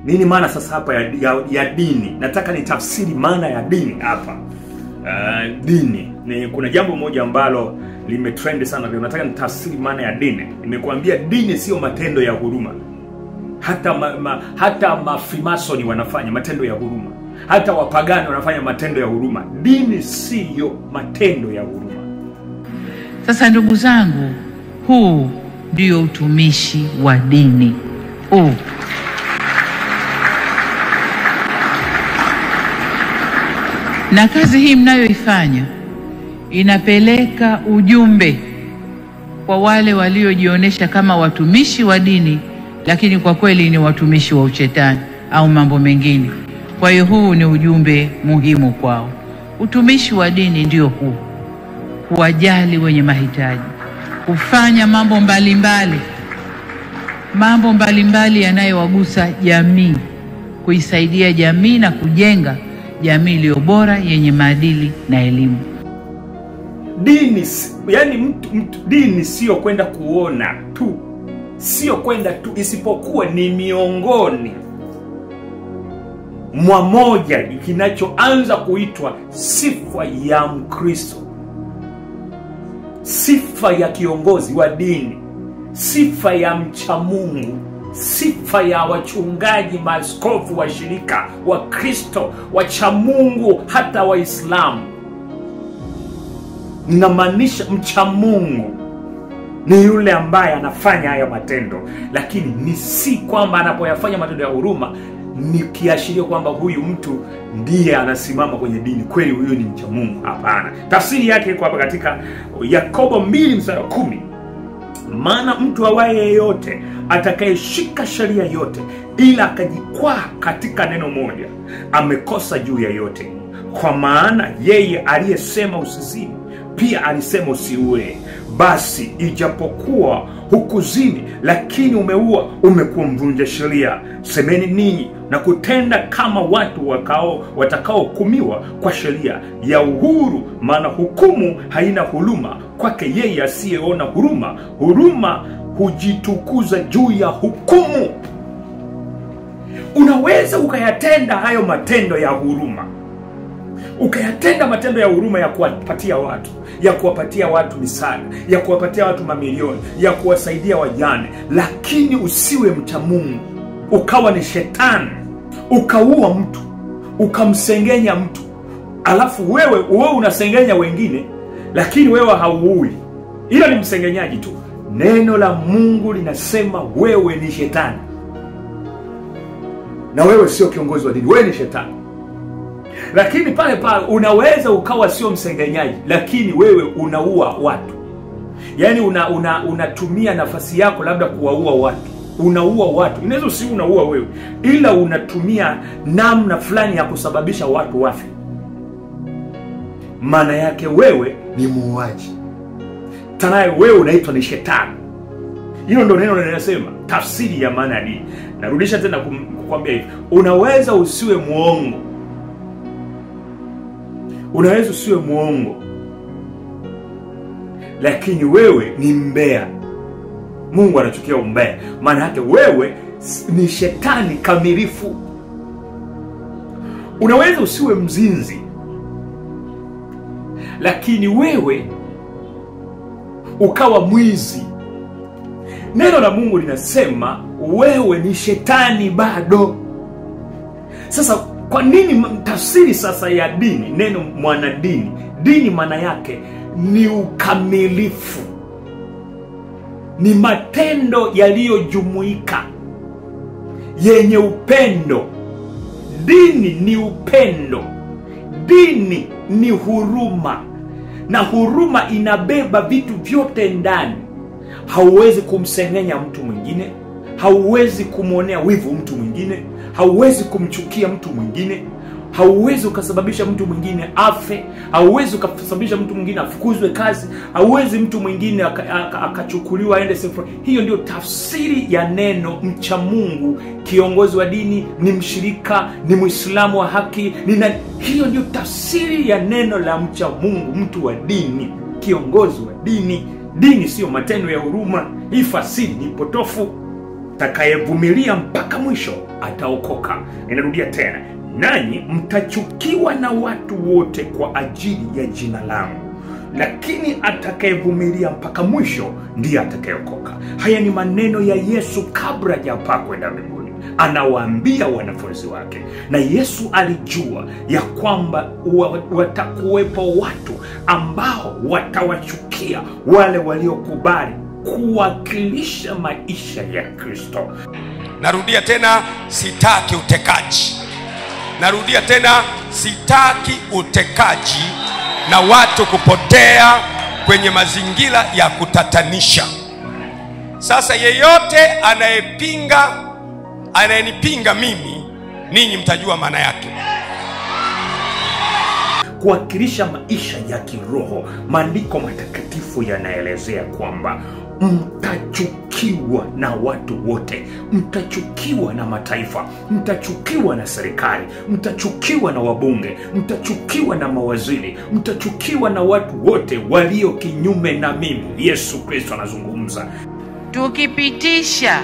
Nini maana sasa hapa ya dini? Nataka nitafsiri maana ya dini hapa. Dini ni kuna jambo moja ambalo limetrend sana leo. Nataka nitafsiri maana ya dini. Nimekuambia dini sio matendo ya huruma. Hata Freemasoni wanafanya matendo ya huruma. Hata wapagani wanafanya matendo ya huruma. Dini sio matendo ya huruma. Sasa ndugu zangu, huu ndio utumishi wa dini. Na kazi hii mnayoifanya inapeleka ujumbe kwa wale waliojionyesha kama watumishi wa dini, lakini kwa kweli ni watumishi wa ushetani au mambo mengine. Kwa hiyo huu ni ujumbe muhimu kwao. Utumishi wa dini ndio huu: kuwajali wenye mahitaji, kufanya mambo mbalimbali yanayowagusa jamii, kuisaidia jamii na kujenga jamii iliyo bora yenye maadili na elimu. Dini yani dini sio kwenda kuona tu, sio kwenda tu, isipokuwa ni miongoni mwa moja kinachoanza kuitwa sifa ya Mkristo, sifa ya kiongozi wa dini, sifa ya mcha Mungu, sifa ya wachungaji, maaskofu, washirika, Wakristo, wacha Mungu, hata Waislamu. Ninamaanisha mcha Mungu ni yule ambaye anafanya haya matendo, lakini ni si kwamba anapoyafanya matendo ya huruma ni kiashiria kwamba huyu mtu ndiye anasimama kwenye dini kweli, huyu ni mcha Mungu. Hapana. Tafsiri yake iko hapa katika Yakobo 2:10. Maana mtu awaye yeyote atakayeshika sheria yote ila akajikwaa katika neno moja, amekosa juu ya yote. Kwa maana yeye aliyesema usizini pia alisema usiue. Basi ijapokuwa hukuzini, lakini umeua, umekuwa mvunja sheria. Semeni ninyi na kutenda kama watu watakaohukumiwa kwa sheria ya uhuru, maana hukumu haina huruma kwake yeye asiyeona huruma. Huruma hujitukuza juu ya hukumu. Unaweza ukayatenda hayo matendo ya huruma, ukayatenda matendo ya huruma ya kuwapatia watu, ya kuwapatia watu misaada, ya kuwapatia watu mamilioni, ya kuwasaidia wajane, lakini usiwe mcha Mungu, ukawa ni shetani, ukaua mtu, ukamsengenya mtu, alafu wewe unasengenya wengine, lakini wewe hauui, ila ni msengenyaji tu. Neno la Mungu linasema wewe ni shetani, na wewe sio kiongozi wa dini, wewe ni shetani. Lakini pale unaweza ukawa sio msengenyaji, lakini wewe unaua watu. Yani unatumia nafasi yako labda kuwaua watu. Unaua watu. Inaweza usi unaua wewe, ila unatumia namna fulani ya kusababisha watu wafe. Maana yake wewe ni muuaji. Tanaye wewe unaitwa ni shetani. Hilo ndio neno linasema, tafsiri ya maana ya dini. Narudisha tena kukwambia hivi. Unaweza usiwe muongo. Unaweza usiwe muongo, lakini wewe ni mbea. Mungu anachukia umbea. Maana yake wewe ni shetani kamilifu. Unaweza usiwe mzinzi, lakini wewe ukawa mwizi. Neno la Mungu linasema wewe ni shetani bado. Sasa kwa nini tafsiri sasa ya dini, neno mwanadini? Dini maana yake ni ukamilifu, ni matendo yaliyojumuika yenye upendo. Dini ni upendo, dini ni huruma, na huruma inabeba vitu vyote ndani. Hauwezi kumsengenya mtu mwingine, hauwezi kumwonea wivu mtu mwingine, hauwezi kumchukia mtu mwingine, hauwezi ukasababisha mtu mwingine afe, hauwezi ukasababisha mtu mwingine afukuzwe kazi, hauwezi mtu mwingine akachukuliwa aende sefro. Hiyo ndio tafsiri ya neno mcha Mungu. Kiongozi wa dini ni mshirika, ni Muislamu wa haki, hiyo ndio tafsiri ya neno la mcha Mungu, mtu wa dini, kiongozi wa dini. Dini sio matendo ya huruma. Hii fasiri ni potofu. atakayevumilia mpaka mwisho ataokoka. Ninarudia tena, nanyi mtachukiwa na watu wote kwa ajili ya jina langu, lakini atakayevumilia mpaka mwisho ndiye atakayeokoka. Haya ni maneno ya Yesu kabla hajapaa kwenda mbinguni. Anawaambia wanafunzi wake, na Yesu alijua ya kwamba watakuwepo watu ambao watawachukia wale waliokubali kuwakilisha maisha ya Kristo. Narudia tena, sitaki utekaji. Narudia tena, sitaki utekaji na watu kupotea kwenye mazingira ya kutatanisha. Sasa yeyote anayenipinga mimi, ninyi mtajua maana yake. Kuwakilisha maisha ya kiroho, maandiko matakatifu yanaelezea kwamba mtachukiwa na watu wote, mtachukiwa na mataifa, mtachukiwa na serikali, mtachukiwa na wabunge, mtachukiwa na mawaziri, mtachukiwa na watu wote walio kinyume na mimi. Yesu Kristo anazungumza. Tukipitisha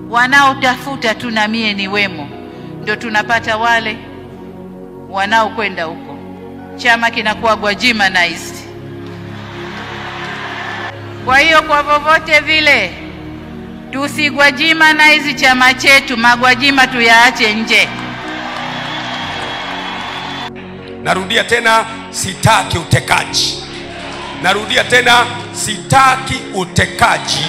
wanaotafuta tu na mie ni wemo, ndio tunapata wale wanaokwenda huko. Chama kinakuwa Gwajimanized. Kwa hiyo kwa vovote vile tusigwajimanize chama chetu, magwajima tuyaache nje. Narudia tena, sitaki utekaji. Narudia tena, sitaki utekaji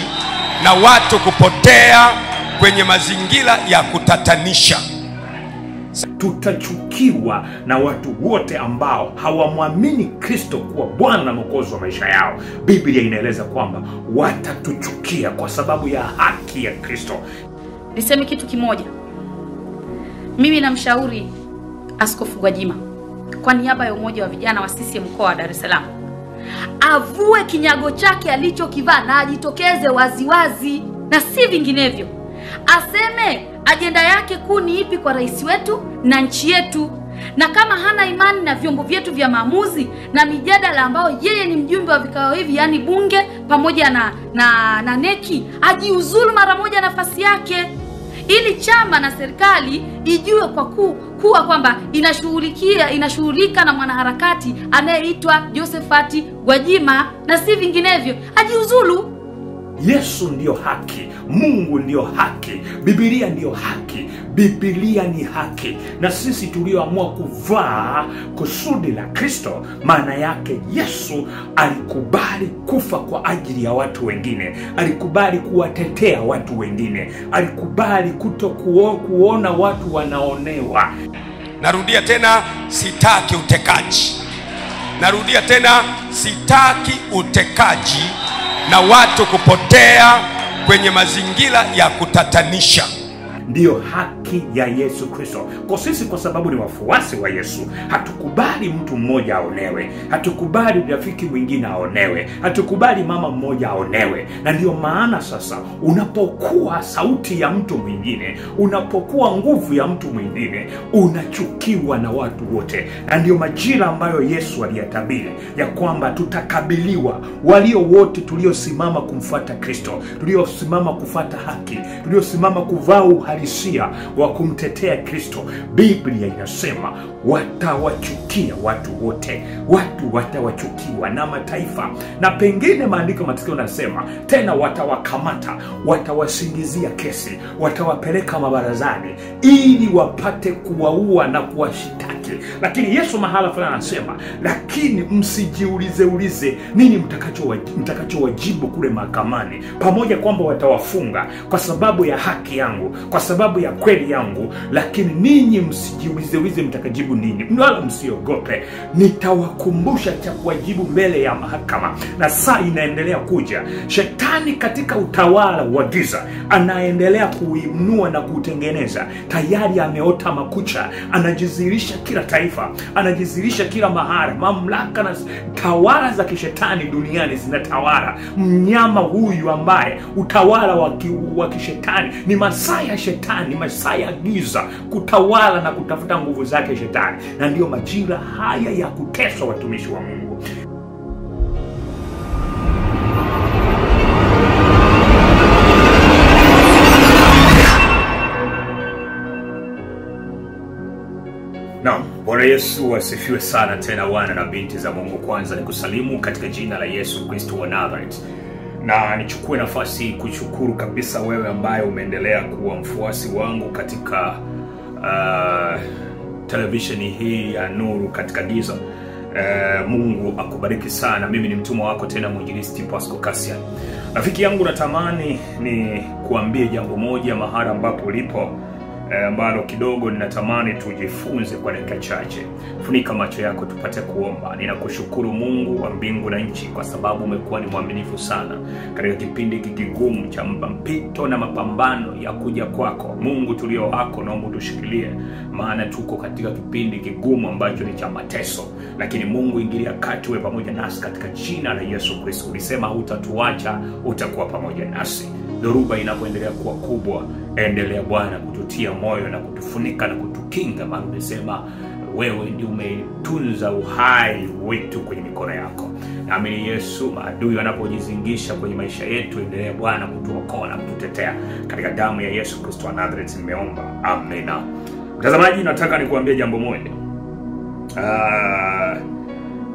na watu kupotea kwenye mazingira ya kutatanisha. Tutachukiwa na watu wote ambao hawamwamini Kristo kuwa Bwana na Mwokozi wa maisha yao. Biblia inaeleza kwamba watatuchukia kwa sababu ya haki ya Kristo. Niseme kitu kimoja. Mimi namshauri Askofu Gwajima kwa niaba ya umoja wa vijana wa CCM mkoa wa Dar es Salaam, avue kinyago chake alichokivaa na ajitokeze waziwazi na si vinginevyo. Aseme ajenda yake kuu ni ipi kwa rais wetu na nchi yetu, na kama hana imani na vyombo vyetu vya maamuzi na mijadala ambao yeye ni mjumbe wa vikao hivi, yani bunge pamoja na neki, ajiuzulu mara moja nafasi yake, ili chama na serikali ijue kwa kuwa kwamba inashughulika na mwanaharakati anayeitwa Josephat Gwajima na si vinginevyo. Ajiuzulu. Yesu ndio haki, Mungu ndio haki, Biblia ndio haki, Biblia ni haki. Na sisi tulioamua kuvaa kusudi la Kristo, maana yake Yesu alikubali kufa kwa ajili ya watu wengine, alikubali kuwatetea watu wengine, alikubali kuona watu wanaonewa. Narudia tena, sitaki utekaji. Narudia tena, sitaki utekaji na watu kupotea kwenye mazingira ya kutatanisha. Ndiyo haki ya Yesu Kristo. Kwa sisi, kwa sababu ni wafuasi wa Yesu, hatukubali mtu mmoja aonewe, hatukubali rafiki mwingine aonewe, hatukubali mama mmoja aonewe. Na ndiyo maana sasa unapokuwa sauti ya mtu mwingine, unapokuwa nguvu ya mtu mwingine, unachukiwa na watu wote. Na ndiyo majira ambayo Yesu aliyatabiri ya kwamba tutakabiliwa, walio wote tuliosimama kumfuata Kristo, tuliosimama kufuata haki, tuliosimama kuvaa uhalisia wa kumtetea Kristo. Biblia inasema watawachukia watu wote, watu watawachukiwa na mataifa, na pengine maandiko matakatifu yanasema tena watawakamata, watawasingizia kesi, watawapeleka mabarazani ili wapate kuwaua na kuwashitaki. Lakini Yesu mahala fulani anasema, lakini msijiulize nini mtakachowajibu kule mahakamani, pamoja kwamba watawafunga kwa sababu ya haki yangu, kwa sababu ya kweli yangu, lakini ninyi msijiulize mtakajibu nini, wala msiogope. Nitawakumbusha cha kuwajibu mbele ya mahakama. Na saa inaendelea kuja. Shetani katika utawala wa giza anaendelea kuinua na kutengeneza. Tayari ameota makucha, anajizirisha kila taifa, anajizirisha kila mahali. Mamlaka na tawala za kishetani duniani zinatawala. Mnyama huyu ambaye utawala wa kishetani ni masaa ya shetani, masaa ya giza kutawala na kutafuta nguvu zake shetani. Na ndio majira haya ya kuteswa watumishi wa Mungu. Naam, Bwana Yesu asifiwe sana tena wana na binti za Mungu. Kwanza nikusalimu katika jina la Yesu Kristo wa Nazareth. Na nichukue nafasi kushukuru kabisa wewe ambaye umeendelea kuwa mfuasi wangu katika televisheni hii ya Nuru katika Giza. Mungu akubariki sana. Mimi ni mtumwa wako tena mwinjilisti Pascal Cassian. Rafiki yangu, natamani ni kuambie jambo moja mahali ambapo ulipo, ambalo kidogo ninatamani tujifunze kwa dakika chache. Funika macho yako tupate kuomba. Ninakushukuru Mungu wa mbingu na nchi kwa sababu umekuwa ni mwaminifu sana katika kipindi kigumu cha mpito na mapambano ya kuja kwako. Mungu tulio wako, naomba tushikilie, maana tuko katika kipindi kigumu ambacho ni cha mateso. Lakini Mungu, ingilia kati, wewe pamoja nasi katika jina la Yesu Kristo. Ulisema hutatuacha, utakuwa pamoja nasi. Dhoruba inapoendelea kuwa kubwa, endelea Bwana kututia moyo na kutufunika na kutukinga, maana umesema wewe ndio umetunza uhai wetu kwenye mikono yako. Naamini Yesu, maadui wanapojizingisha kwenye maisha yetu, endelea Bwana kutuokoa na kututetea. Katika damu ya Yesu Kristo wa Nazareth nimeomba. Amina. Mtazamaji, nataka nikuambie jambo moja.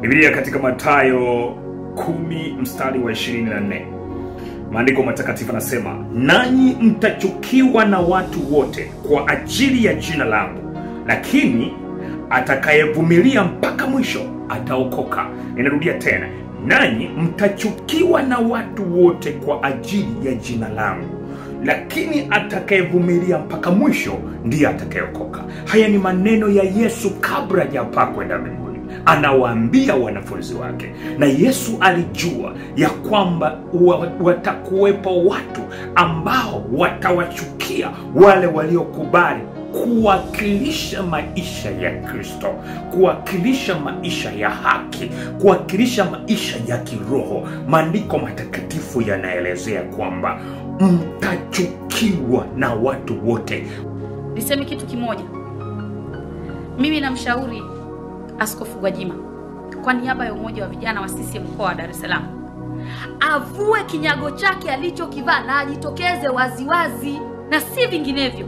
Biblia katika Mathayo 10 mstari wa 24. Maandiko matakatifu yanasema, nanyi mtachukiwa na watu wote kwa ajili ya jina langu, lakini atakayevumilia mpaka mwisho ataokoka. Ninarudia tena, nanyi mtachukiwa na watu wote kwa ajili ya jina langu, lakini atakayevumilia mpaka mwisho ndiye atakayeokoka. Haya ni maneno ya Yesu kabla hajapaa kwenda mbinguni. Anawaambia wanafunzi wake, na Yesu alijua ya kwamba watakuwepo watu ambao watawachukia wale waliokubali kuwakilisha maisha ya Kristo, kuwakilisha maisha ya haki, kuwakilisha maisha ya kiroho. Maandiko matakatifu yanaelezea kwamba mtachukiwa na watu wote. Niseme kitu kimoja. Mimi namshauri Askofu Gwajima kwa niaba ya umoja wa vijana wa CCM mkoa wa Dar es Salaam, avue kinyago chake alichokivaa na ajitokeze waziwazi na si vinginevyo.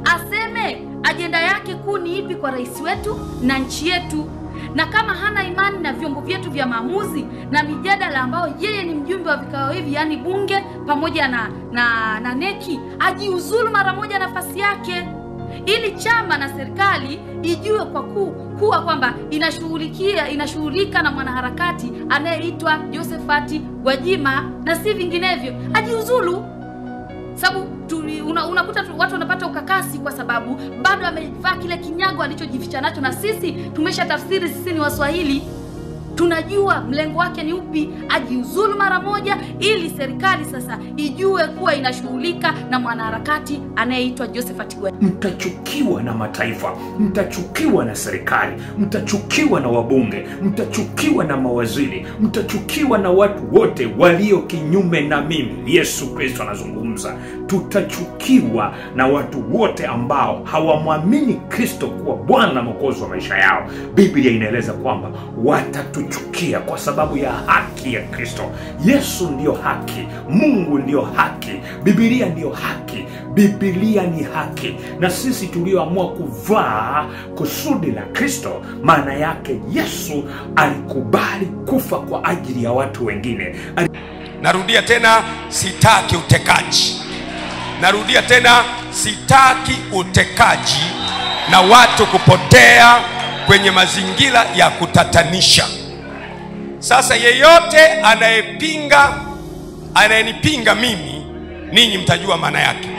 Aseme ajenda yake kuu ni ipi kwa rais wetu na nchi yetu, na kama hana imani na vyombo vyetu vya maamuzi na mijadala ambao yeye ni mjumbe wa vikao hivi, yani bunge pamoja na neki, ajiuzulu mara moja nafasi yake, ili chama na serikali ijue kwa kuwa kwamba inashughulika na mwanaharakati anayeitwa Josephat Gwajima na si vinginevyo. Ajiuzulu. Sababu unakuta watu wanapata ukakasi kwa sababu bado amevaa kile kinyago alichojificha nacho, na sisi tumesha tafsiri, sisi ni Waswahili, tunajua mlengo wake ni upi. Ajiuzulu mara moja ili serikali sasa ijue kuwa inashughulika na mwanaharakati anayeitwa Josephat Gwajima. Mtachukiwa na mataifa, mtachukiwa na serikali, mtachukiwa na wabunge, mtachukiwa na mawaziri, mtachukiwa na watu wote walio kinyume na mimi. Yesu Kristo anazungumza, tutachukiwa na watu wote ambao hawamwamini Kristo kuwa Bwana na Mwokozi wa maisha yao. Biblia inaeleza kwamba watatuchukia kwa sababu ya haki ya Kristo. Yesu ndio haki, Mungu ndio haki, Biblia ndio haki. Biblia ni haki, na sisi tulioamua kuvaa kusudi la Kristo, maana yake Yesu alikubali kufa kwa ajili ya watu wengine. Narudia tena, sitaki utekaji. Narudia tena, sitaki utekaji na watu kupotea kwenye mazingira ya kutatanisha. Sasa yeyote anayenipinga mimi, ninyi mtajua maana yake.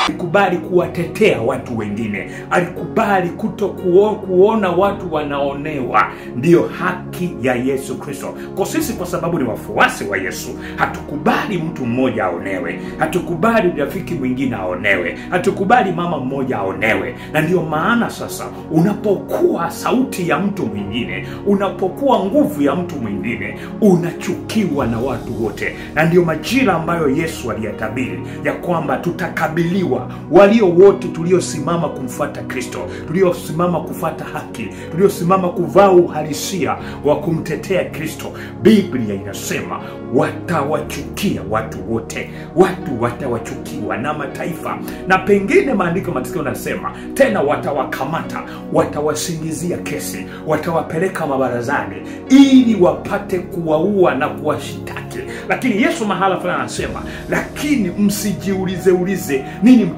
Alikubali kuwatetea watu wengine, alikubali kuona watu wanaonewa. Ndiyo haki ya Yesu Kristo. Kwa sisi, kwa sababu ni wafuasi wa Yesu, hatukubali mtu mmoja aonewe, hatukubali rafiki mwingine aonewe, hatukubali mama mmoja aonewe. Na ndiyo maana sasa unapokuwa sauti ya mtu mwingine, unapokuwa nguvu ya mtu mwingine, unachukiwa na watu wote. Na ndiyo majira ambayo Yesu aliyatabiri ya kwamba tutakabiliwa watachukiwa walio wote tuliosimama kumfuata Kristo, tuliosimama kufuata haki, tuliosimama kuvaa uhalisia wa kumtetea Kristo. Biblia inasema watawachukia watu wote. Watu watawachukiwa na mataifa, na pengine maandiko matakatifu yanasema tena watawakamata, watawasingizia kesi, watawapeleka mabarazani ili wapate kuwaua na kuwashitaki. Lakini Yesu mahala fulani anasema, lakini msijiulize nini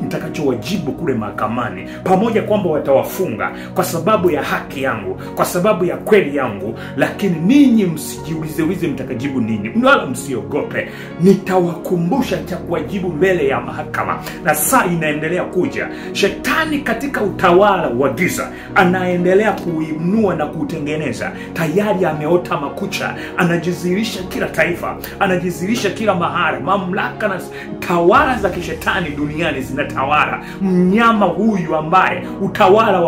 mtakachowajibu kule mahakamani, pamoja kwamba watawafunga kwa sababu ya haki yangu, kwa sababu ya kweli yangu, lakini ninyi msijiulize mtakajibu nini, wala msiogope. Nitawakumbusha cha kuwajibu mbele ya mahakama. Na saa inaendelea kuja. Shetani katika utawala wa giza anaendelea kuinua na kutengeneza. Tayari ameota makucha, anajizirisha kila taifa, anajizirisha kila mahali. Mamlaka na tawala za kishetani duniani zinatawala. Mnyama huyu ambaye utawala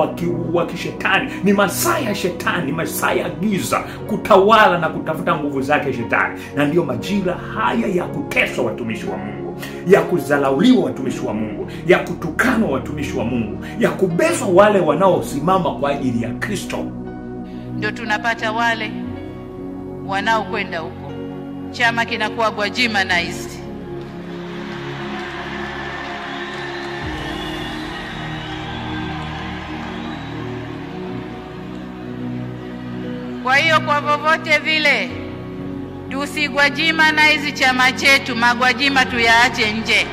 wa kishetani ni masaa ya shetani, masaa ya giza, kutawala na kutafuta nguvu zake shetani. Na ndio majira haya ya kuteswa watumishi wa Mungu, ya kudharauliwa watumishi wa Mungu, ya kutukanwa watumishi wa Mungu, ya kubezwa wale wanaosimama kwa ajili ya Kristo. Ndio tunapata wale wanaokwenda huko, chama kinakuwa Gwajimanized. Kwa hiyo kwa vovote vile tusigwajimanize chama chetu, magwajima tuyaache nje.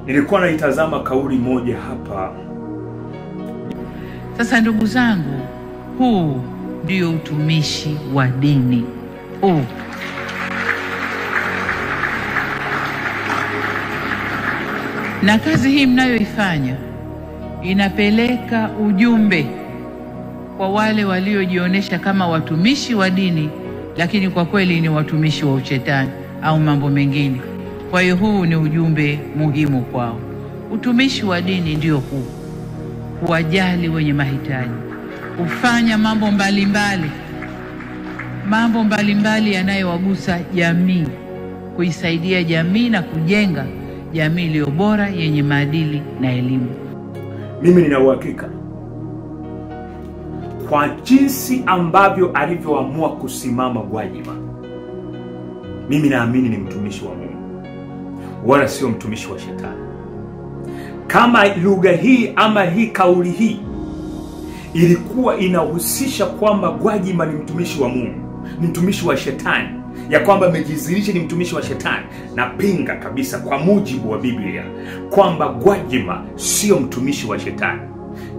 Nilikuwa naitazama kauli moja hapa. Sasa ndugu zangu, huu ndio utumishi wa dini. Na kazi hii mnayoifanya inapeleka ujumbe kwa wale waliojionyesha kama watumishi wa dini, lakini kwa kweli ni watumishi wa ushetani au mambo mengine. Kwa hiyo huu ni ujumbe muhimu kwao. Utumishi wa dini ndio huu: kuwajali wenye mahitaji, kufanya mambo mbalimbali yanayowagusa jamii, kuisaidia jamii na kujenga jamii iliyo bora yenye maadili na elimu. Mimi nina uhakika kwa jinsi ambavyo alivyoamua kusimama Gwajima, mimi naamini ni mtumishi wa Mungu, wala sio mtumishi wa shetani. Kama lugha hii ama hii kauli hii ilikuwa inahusisha kwamba Gwajima ni mtumishi wa Mungu, ni mtumishi wa shetani, ya kwamba amejizirisha ni mtumishi wa shetani, na pinga kabisa kwa mujibu wa Biblia kwamba Gwajima sio mtumishi wa shetani,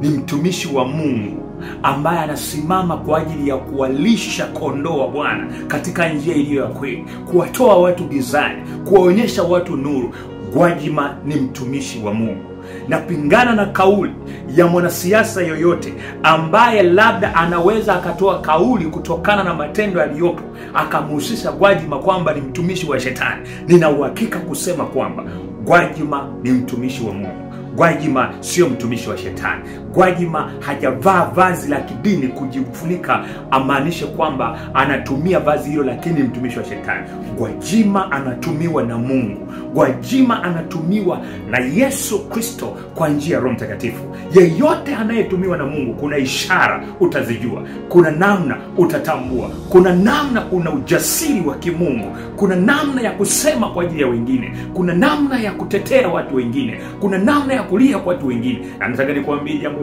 ni mtumishi wa Mungu ambaye anasimama kwa ajili ya kuwalisha kondoo wa Bwana katika njia iliyo ya kweli, kuwatoa watu gizani, kuwaonyesha watu nuru. Gwajima ni mtumishi wa Mungu. Napingana na kauli ya mwanasiasa yoyote ambaye labda anaweza akatoa kauli kutokana na matendo yaliyopo akamhusisha Gwajima kwamba ni mtumishi wa shetani. Nina uhakika kusema kwamba Gwajima ni mtumishi wa Mungu. Gwajima sio mtumishi wa shetani. Gwajima hajavaa vazi la kidini kujifunika amaanishe kwamba anatumia vazi hilo lakini mtumishi wa shetani. Gwajima anatumiwa na Mungu. Gwajima anatumiwa na Yesu Kristo kwa njia ya Roho Mtakatifu. Yeyote anayetumiwa na Mungu, kuna ishara utazijua, kuna namna utatambua, kuna namna, kuna ujasiri wa kimungu, kuna namna ya kusema kwa ajili ya wengine, kuna namna ya kutetea watu wengine, kuna namna ya kulia kwa watu wengine. Na nataka nikwambie jambo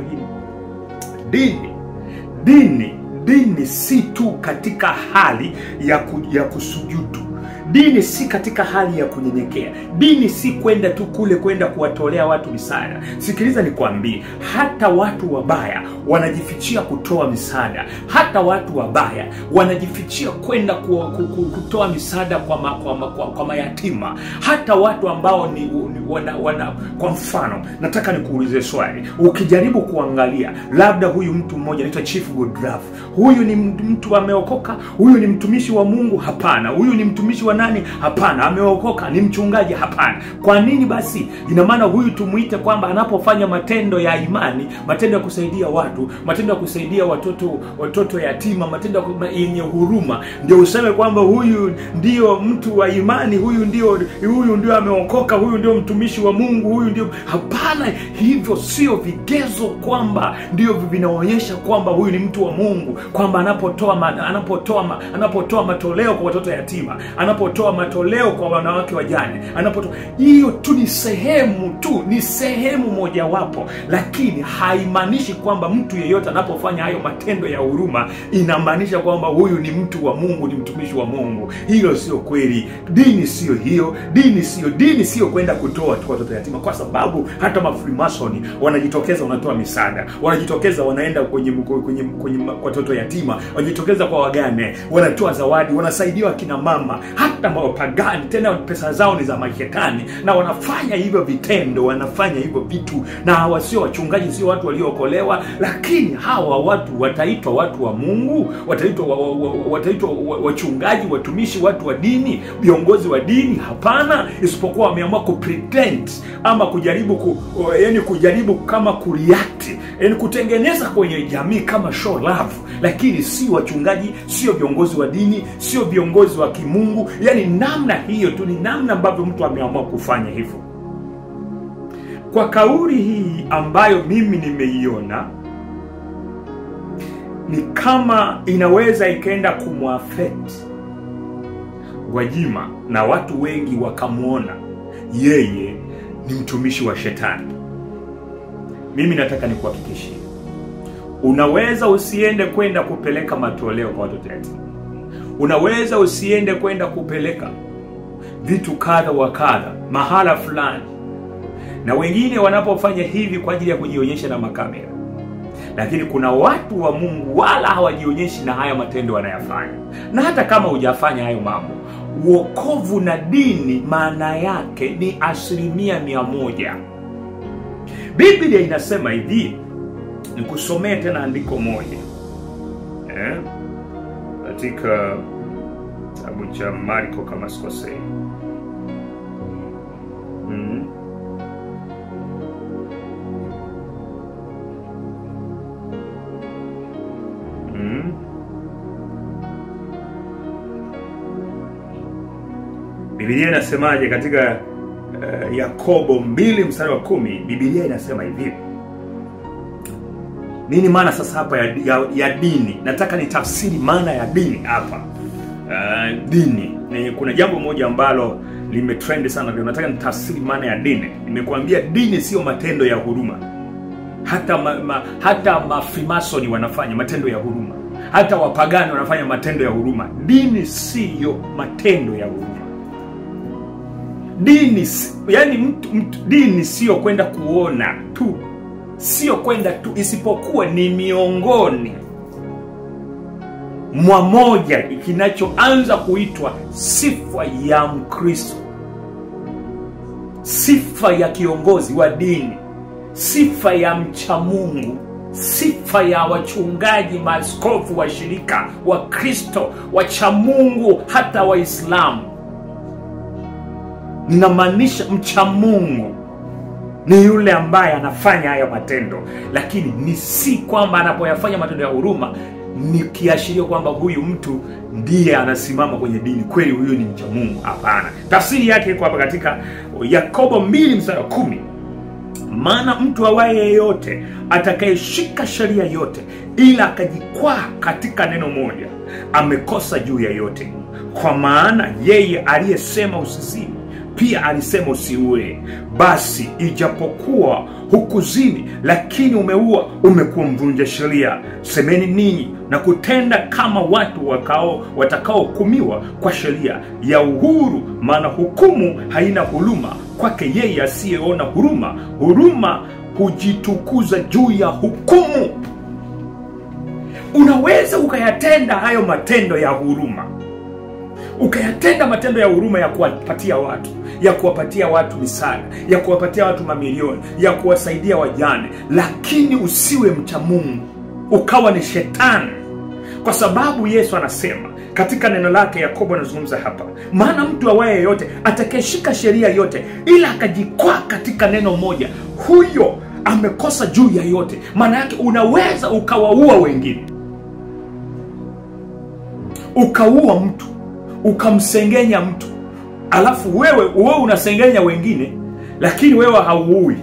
hili. Dini si tu katika hali ya kusujudu. Dini si katika hali ya kunyenyekea. Dini si kwenda tu kule kwenda kuwatolea watu misaada. Sikiliza nikwambie, hata watu wabaya wanajifichia kutoa misaada. Hata watu wabaya wanajifichia kwenda kutoa misaada kwa mayatima. Hata watu ambao kwa mfano, nataka nikuulize swali. Ukijaribu kuangalia, labda huyu mtu mmoja anaitwa Chief Godlove. Huyu ni mtu ameokoka? Huyu ni mtumishi wa Mungu? Hapana. Huyu ni mtumishi wa nani? Hapana. Ameokoka, ni mchungaji? Hapana. Kwa nini basi? Ina maana huyu tumuite kwamba anapofanya matendo ya imani, matendo ya kusaidia watu, matendo ya kusaidia watoto yatima, matendo yenye huruma, ndio useme kwamba huyu ndio mtu wa imani, huyu ndio ameokoka, huyu ndio mtumishi wa Mungu, huyu ndio? Hapana, hivyo sio vigezo kwamba ndio vinaonyesha kwamba huyu ni mtu wa Mungu, kwamba anapotoa matoleo kwa watoto yatima, anapotoa matoleo kwa wanawake wajane, hiyo tu ni sehemu mojawapo, lakini haimaanishi kwamba mtu yeyote anapofanya hayo matendo ya huruma inamaanisha kwamba huyu ni mtu wa Mungu, ni mtumishi wa Mungu. Hilo sio kweli. Dini sio hiyo. Dini sio kwenda kutoa kwa watoto yatima, kwa sababu hata mafrimasoni wanajitokeza, wanatoa misaada, wanajitokeza, wanaenda kwenye watoto yatima, wanajitokeza kwa wagane, wanatoa zawadi, wanasaidia akina mama, hata mapagani, tena pesa zao ni za mashetani, na wanafanya hivyo vitendo, wanafanya hivyo vitu, na hawa sio wachungaji, sio watu waliookolewa. Lakini hawa watu wataitwa watu wa Mungu, wataitwa wachungaji, watumishi, watu wa dini, viongozi wa dini? Hapana, isipokuwa wameamua kupretend ama kujaribu kama kureact, kutengeneza kwenye jamii kama show love, lakini si wachungaji, sio viongozi wa dini, sio viongozi wa kimungu. Namna hiyo tu ni namna ambavyo mtu ameamua kufanya hivyo. Kwa kauli hii ambayo mimi nimeiona, ni kama inaweza ikaenda kumwaffect Gwajima, na watu wengi wakamuona yeye ni mtumishi wa shetani. Mimi nataka nikuhakikishie, unaweza usiende kwenda kupeleka matoleo kwa watoto yatima, unaweza usiende kwenda kupeleka vitu kadha wa kadha mahala fulani, na wengine wanapofanya hivi kwa ajili ya kujionyesha na makamera, lakini kuna watu wa Mungu wala hawajionyeshi na haya matendo wanayafanya. Na hata kama hujafanya hayo mambo, wokovu na dini maana yake ni 100%. Biblia inasema hivi, nikusomee tena andiko moja katika kitabu cha Marko kama sikosei. Biblia inasemaje katika Yakobo 2:10? Biblia inasema hivi. Nini maana sasa hapa ya dini? Nataka nitafsiri maana ya dini hapa. Dini. Kuna jambo moja ambalo limetrend sana leo. Nataka nitafsiri maana ya dini. Nimekuambia dini sio matendo ya huruma. Hata mafrimasoni wanafanya matendo ya huruma. Hata wapagani wanafanya matendo ya huruma. Dini sio matendo ya huruma. Dini sio kwenda kuona tu, sio kwenda tu, isipokuwa ni miongoni mwa moja kinachoanza kuitwa sifa ya Mkristo, sifa ya kiongozi wa dini, sifa ya mcha Mungu, sifa ya wachungaji, maaskofu, washirika, Wakristo, wacha Mungu, hata Waislamu. Ninamaanisha mcha Mungu ni yule ambaye anafanya haya matendo, lakini ni si kwamba anapoyafanya matendo ya huruma ni kiashirio kwamba huyu mtu ndiye anasimama kwenye dini kweli, huyu ni mcha Mungu. Hapana. Tafsiri yake iko hapa katika Yakobo 2:10. Maana mtu awaye yeyote atakayeshika sheria yote ila akajikwaa katika neno moja, amekosa juu ya yote. Kwa maana yeye aliyesema usizini pia alisema usiue. Basi ijapokuwa hukuzini, lakini umeua, umekuwa mvunja sheria. Semeni ninyi na kutenda kama watu watakaohukumiwa kwa sheria ya uhuru, maana hukumu haina huruma kwake yeye asiyeona huruma. Huruma hujitukuza juu ya hukumu. Unaweza ukayatenda hayo matendo ya huruma, ukayatenda matendo ya huruma ya kuwapatia watu, ya kuwapatia watu misaada, ya kuwapatia watu mamilioni, ya kuwasaidia wajane, lakini usiwe mcha Mungu, ukawa ni shetani. Kwa sababu Yesu anasema katika neno lake Yakobo anazungumza hapa, maana mtu awaye yote atakayeshika sheria yote ila akajikwaa katika neno moja, huyo amekosa juu ya yote. Maana yake unaweza ukawaua wengine, ukaua mtu, ukamsengenya mtu, alafu wewe unasengenya wengine, lakini wewe hauui.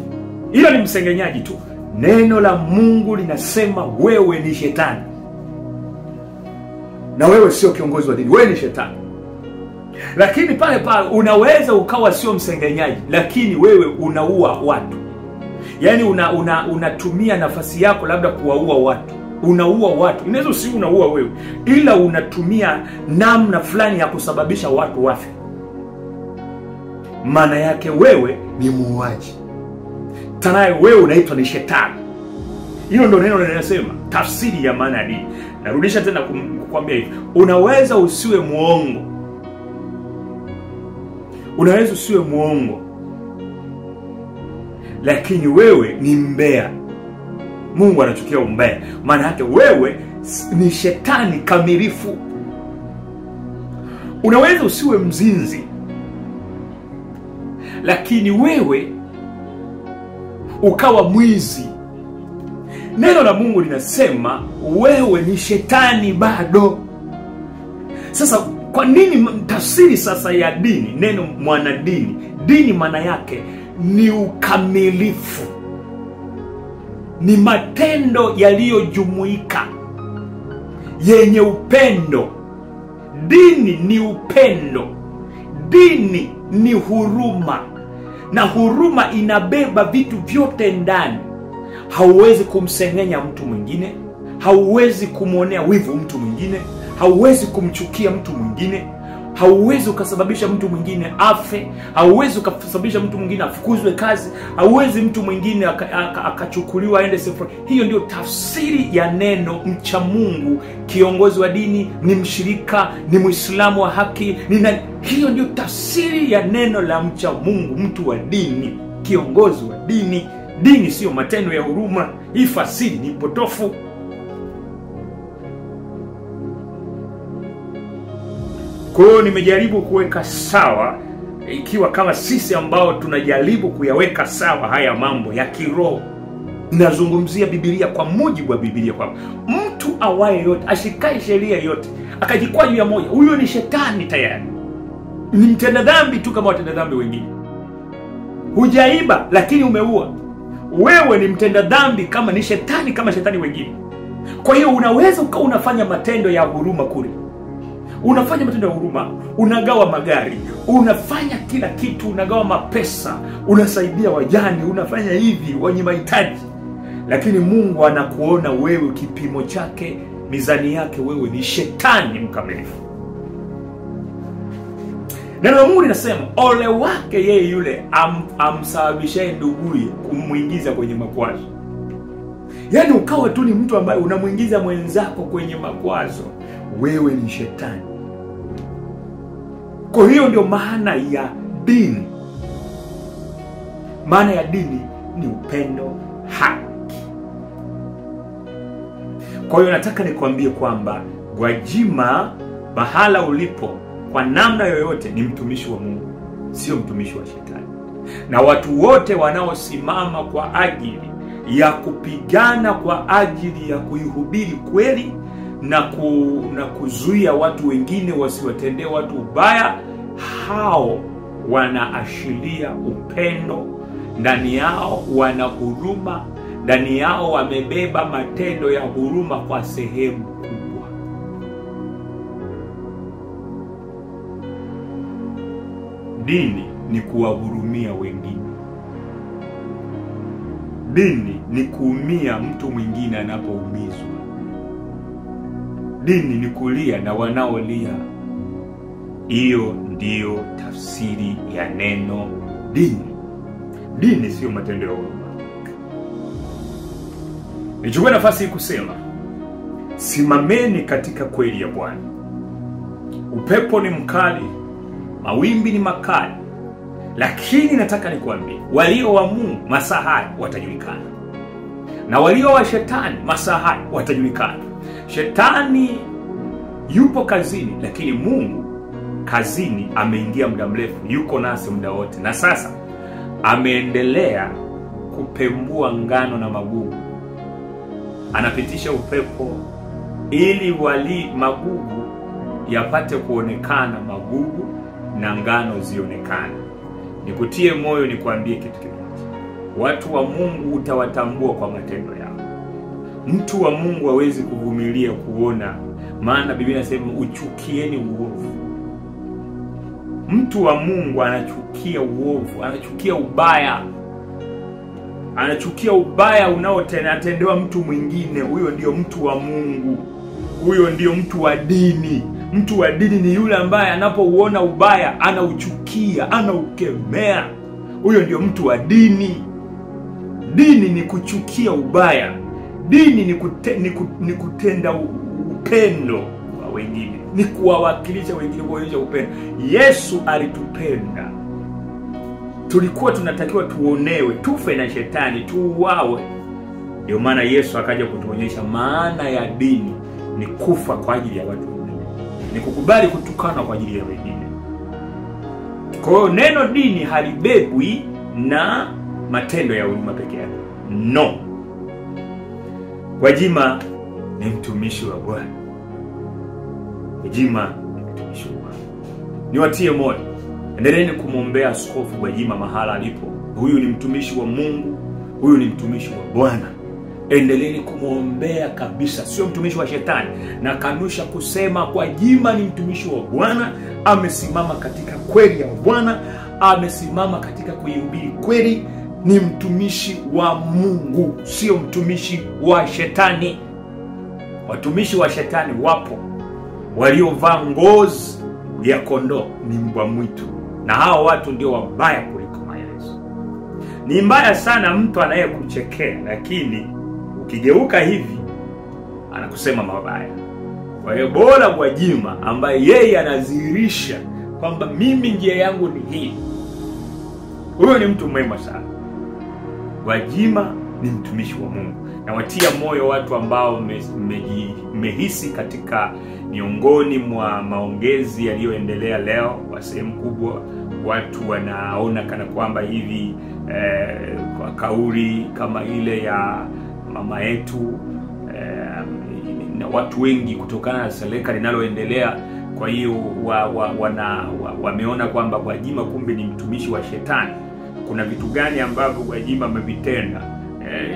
Hilo ni msengenyaji tu. Neno la Mungu linasema wewe ni shetani, na wewe sio kiongozi wa dini, wewe ni shetani. Lakini pale unaweza ukawa sio msengenyaji, lakini wewe unaua watu. Yaani unatumia nafasi yako labda kuwaua watu. Unaua watu. Inaweza si unaua wewe, ila unatumia namna fulani ya kusababisha watu wafe. Maana yake wewe ni muuaji. Tanaye wewe unaitwa ni shetani. Hilo ndio neno linasema, tafsiri ya maana ya dini. Narudisha tena kukwambia hivi, unaweza usiwe muongo. Unaweza usiwe muongo, lakini wewe ni mbea. Mungu anachukia umbea. Maana yake wewe ni shetani kamilifu. Unaweza usiwe mzinzi, lakini wewe ukawa mwizi. Neno la Mungu linasema wewe ni shetani bado. Sasa kwa nini tafsiri sasa ya dini, neno mwanadini? Dini maana yake ni ukamilifu, ni matendo yaliyojumuika yenye upendo. Dini ni upendo, dini ni huruma, na huruma inabeba vitu vyote ndani. Hauwezi kumsengenya mtu mwingine, hauwezi kumwonea wivu mtu mwingine, hauwezi kumchukia mtu mwingine, hauwezi ukasababisha mtu mwingine afe, hauwezi ukasababisha mtu mwingine afukuzwe kazi, hauwezi mtu mwingine akachukuliwa aende sefari. Hiyo ndio tafsiri ya neno mcha Mungu. Kiongozi wa dini ni mshirika, ni Muislamu wa haki, hiyo ndio tafsiri ya neno la mcha Mungu, mtu wa dini, kiongozi wa dini. Dini sio matendo ya huruma. Hii fasiri ni potofu. Kwa hiyo nimejaribu kuweka sawa, ikiwa kama sisi ambao tunajaribu kuyaweka sawa haya mambo ya kiroho. Nazungumzia Biblia kwa mujibu wa Biblia, kwa mtu awaye yote ashikae sheria yote akajikwaa juu ya moja, huyo ni shetani tayari. Ni mtenda dhambi tu kama watenda dhambi wengine. Hujaiba lakini umeua, wewe ni mtenda dhambi kama ni shetani, kama shetani wengine. Kwa hiyo unaweza ukawa unafanya matendo ya huruma kule, unafanya matendo ya huruma, unagawa magari, unafanya kila kitu, unagawa mapesa, unasaidia wajane, unafanya hivi wenye mahitaji, lakini Mungu anakuona wewe, kipimo chake, mizani yake, wewe ni shetani mkamilifu. Neno la Mungu linasema ole wake yeye yule amsababishaye nduguye kumuingiza kwenye makwazo. Yaani ukawa tu ni mtu ambaye unamuingiza mwenzako kwenye makwazo, wewe ni shetani. Kwa hiyo ndio maana ya dini. Maana ya dini ni upendo, haki. Kwa hiyo nataka nikwambie kwamba Gwajima, mahala ulipo, kwa namna yoyote ni mtumishi wa Mungu, sio mtumishi wa shetani. Na watu wote wanaosimama kwa ajili ya kupigana kwa ajili ya kuihubiri kweli na kuzuia watu wengine wasiwatendee watu ubaya, hao wanaashiria upendo. Ndani yao wana huruma, ndani yao wamebeba matendo ya huruma kwa sehemu kubwa. Dini ni kuwahurumia wengine. Dini ni kuumia mtu mwingine anapoumizwa. Dini ni kulia na wanaolia. Hiyo ndiyo tafsiri ya neno dini. Dini sio matendo ya huruma. Nichukue nafasi hii kusema, simameni katika kweli ya Bwana. Upepo ni mkali, mawimbi ni makali, lakini nataka nikwambie, walio wa Mungu masaa haya watajulikana, na walio wa shetani masaa haya watajulikana. Shetani yupo kazini, lakini Mungu kazini ameingia muda mrefu, yuko nasi muda wote, na sasa ameendelea kupembua ngano na magugu. Anapitisha upepo ili magugu yapate kuonekana magugu na ngano zionekane. Nikutie moyo, nikwambie kitu kimoja. Watu wa Mungu utawatambua kwa matendo yao. Mtu wa Mungu hawezi kuvumilia kuona, maana Biblia inasema uchukieni uovu. Mtu wa Mungu anachukia uovu, anachukia ubaya. Anachukia ubaya unaotendewa mtu mwingine. Huyo ndio mtu wa Mungu. Huyo ndio mtu wa dini. Mtu wa dini ni yule ambaye anapouona ubaya anauchukia, anaukemea. Huyo ndio mtu wa dini. Dini ni kuchukia ubaya. Dini ni kutenda upendo kwa wengine, ni kuwawakilisha wengine, kuonyesha upendo. Yesu alitupenda. Tulikuwa tunatakiwa tuonewe, tufe na shetani, tuuawe. Ndio maana Yesu akaja kutuonyesha maana ya dini ni kufa kwa ajili ya watu wengine, ni kukubali kutukana kwa ajili ya wengine. Kwa hiyo neno dini halibebwi na matendo ya huruma pekee yake. No. Gwajima ni mtumishi wa Bwana. Gwajima ni mtumishi wa Bwana. Niwatie moyo, endeleeni kumwombea Askofu Gwajima mahala alipo. Huyu ni mtumishi wa Mungu, huyu ni mtumishi wa Bwana. Endeleeni kumwombea kabisa, sio mtumishi wa shetani. Na kanusha kusema Gwajima ni mtumishi wa Bwana, amesimama katika kweli ya Bwana, amesimama katika kuihubiri kweli, ni mtumishi wa Mungu, sio mtumishi wa shetani. Watumishi wa shetani wapo, waliovaa ngozi ya kondoo, ni mbwa mwitu, na hao watu ndio wabaya kuliko maelezo. Ni mbaya sana mtu anayekuchekea, lakini ukigeuka hivi anakusema mabaya. Kwa hiyo bora Gwajima ambaye yeye anadhihirisha kwamba mimi njia yangu ni hii, huyo ni mtu mwema sana. Gwajima ni mtumishi wa Mungu. Na watia moyo watu ambao mmehisi katika miongoni mwa maongezi yaliyoendelea leo, kwa sehemu kubwa watu wanaona kana kwamba hivi kwa kauli kama ile ya mama yetu na watu wengi kutokana na seleka linaloendelea, kwa hiyo wameona kwamba Gwajima kumbe ni mtumishi wa shetani. Kuna vitu gani ambavyo Gwajima amevitenda?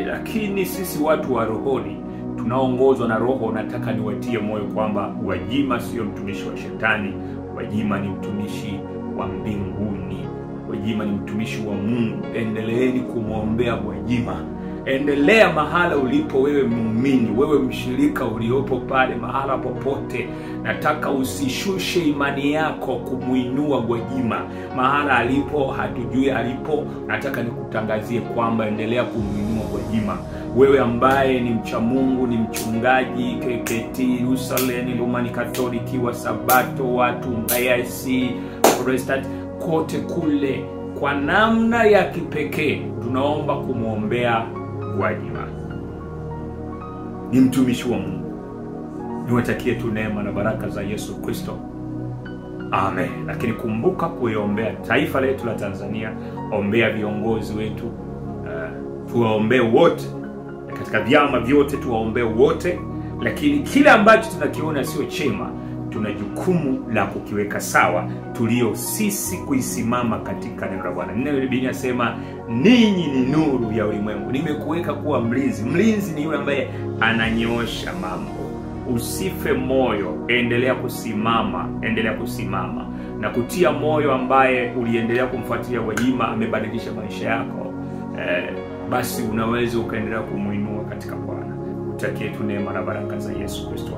Lakini sisi watu wa rohoni tunaongozwa na Roho. Nataka niwatie moyo kwamba Gwajima sio mtumishi wa shetani. Gwajima ni mtumishi wa mbinguni. Gwajima ni mtumishi wa Mungu. Endeleeni kumwombea Gwajima. Endelea mahala ulipo wewe muumini, wewe mshirika uliopo pale mahala popote. Nataka usishushe imani yako kumuinua Gwajima. Mahala alipo, hatujui alipo, nataka nikutangazie kwamba endelea kumuinua Gwajima. Wewe ambaye ni mcha Mungu, ni mchungaji KKT, Yerusalemu, Romani Katoliki, wa Sabato, watu Ngayasi, Protestant, kote kule, kwa namna ya kipekee tunaomba kumwombea Gwajima. Ni mtumishi wa Mungu. Niwatakie tu neema na baraka za Yesu Kristo. Amen. Lakini kumbuka kuiombea taifa letu la Tanzania, ombea viongozi wetu, tuwaombee wote katika vyama vyote, tuwaombee wote. Lakini kile ambacho tunakiona sio chema, tuna jukumu la kukiweka sawa, tulio sisi kuisimama katika neno la Bwana. Neno la Biblia linasema ninyi ni nuru ya ulimwengu. Nimekuweka kuwa mlinzi. Mlinzi ni yule ambaye ananyoosha mambo. Usife moyo, endelea kusimama, endelea kusimama. Na kutia moyo ambaye uliendelea kumfuatilia Gwajima, amebadilisha maisha yako. Basi unaweza ukaendelea kumuinua katika Bwana. Utakie tu neema na baraka za Yesu Kristo.